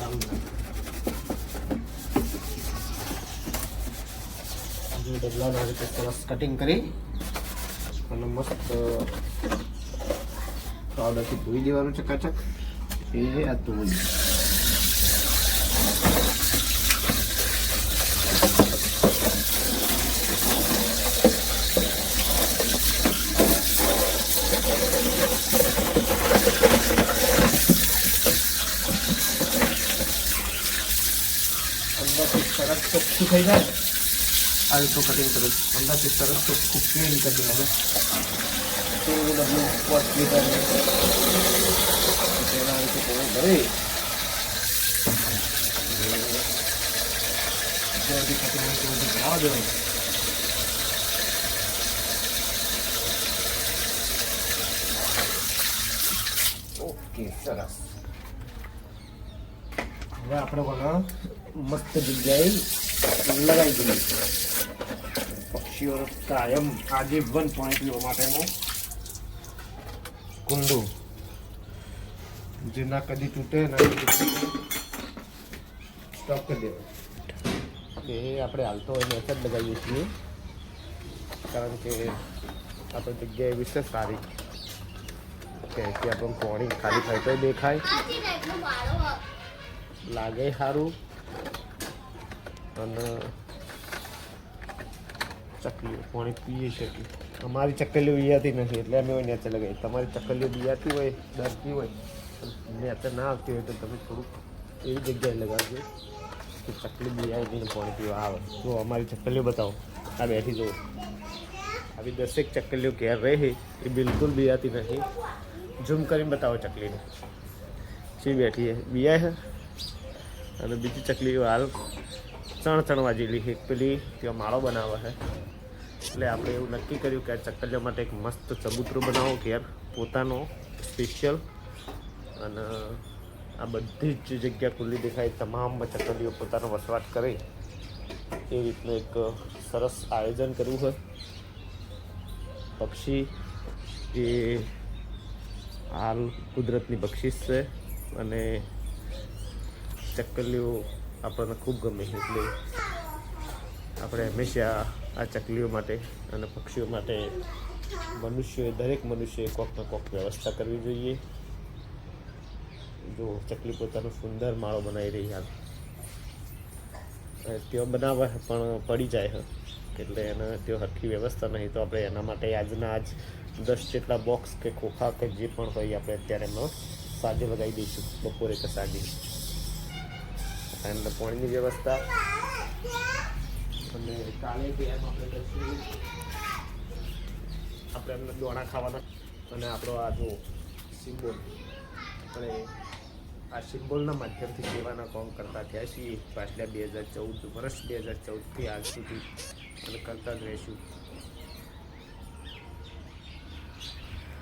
ચાલુ ડબલાના રીતે સરસ કટિંગ કરી અને મસ્ત પાવડરથી ધોઈ દેવાનું ચકાચક. એ આ તો અંદરથી સરસ ચોખ્ખું થઈ જાય. આ રીતનું કટિંગ કરું અંદરથી સરસ ચોખ્ખું ક્લીન કરી દેવાનું. તેવું ડબલું 5 લીટર તેના રીતે પાણી ભરી જેથી કટિંગ બનાવવા દેવાનું. ઓકે સરસ. હવે આપણે મને મસ્ત જગ્યાએ લગાવી દઈએ. પક્ષીઓ કાયમ આજીવન પાણી પીવા માટેનું કુંડું જેના કદી તૂટે ના સ્ટોપ કરી દેવું. એ આપણે હાલતો હોય મેચ જ લગાવીએ છીએ કારણ કે આપણી જગ્યાએ વિશે સારી કે આપણું પાણી ખાલી થાય તો દેખાય, લાગે સારું અને ચકલીઓ પાણી પીએ શકીએ. અમારી ચકલીઓ બીયાતી નથી એટલે અમે નેચે લગાવી. તમારી ચકલીઓ બીયાતી હોય ડરતી હોય નેચે ના આવતી હોય તો તમે થોડુંક એવી જગ્યાએ લગાવજો કે ચકલી બીયાય નહીં પાણી પીવા આવે. જો અમારી ચકલીઓ બતાવો, આ બેઠી જુઓ, આવી 10 ચકલીઓ ઘેર રહે એ બિલકુલ બીયાતી નથી. ઝૂમ કરીને બતાવો ચકલીને શી બેઠી છે, બીયાય છે. અને બીજી ચકલીઓ હાલ ચણવા જેલી એક પેલી ત્યાં માળો બનાવે છે. એટલે આપણે એવું નક્કી કર્યું કે આ ચકલીઓ માટે એક મસ્ત ચબૂતરો બનાવો ઘેર પોતાનો સ્પેશિયલ. અને આ બધી જ જગ્યા ખુલ્લી દેખાય, તમામ ચકલીઓ પોતાનો વસવાટ કરે એ રીતનું એક સરસ આયોજન કરવું છે. પક્ષી એ હાલ કુદરતની બક્ષિસ છે અને ચકલીઓ આપણને ખૂબ ગમે છે. એટલે આપણે હંમેશા આ ચકલીઓ માટે અને પક્ષીઓ માટે દરેક મનુષ્યએ કોક ને કોક વ્યવસ્થા કરવી જોઈએ. જો ચકલી પોતાનો સુંદર માળો બનાવી રહી હાલ તેઓ બનાવે પણ પડી જાય છે એટલે એને તેઓ હરખી વ્યવસ્થા નહીં. તો આપણે એના માટે આજના આજ 10 જેટલા બોક્સ કે ખોખા કે જે પણ હોય આપણે અત્યારે એમાં સાંજે લગાવી દઈશું, બપોરે કે સાંજે. અને પાણીની વ્યવસ્થા અને કાલે એમ આપણે કરીશું આપણે એમને દોણા ખાવાના. અને આપણો આ જો સિમ્બોલ આપણે આ સિમ્બોલના માધ્યમથી સેવાના કામ કરતા થયા છીએ પાછલા 2014 વર્ષ 2014થી આજ સુધી અને કરતા જ રહીશું.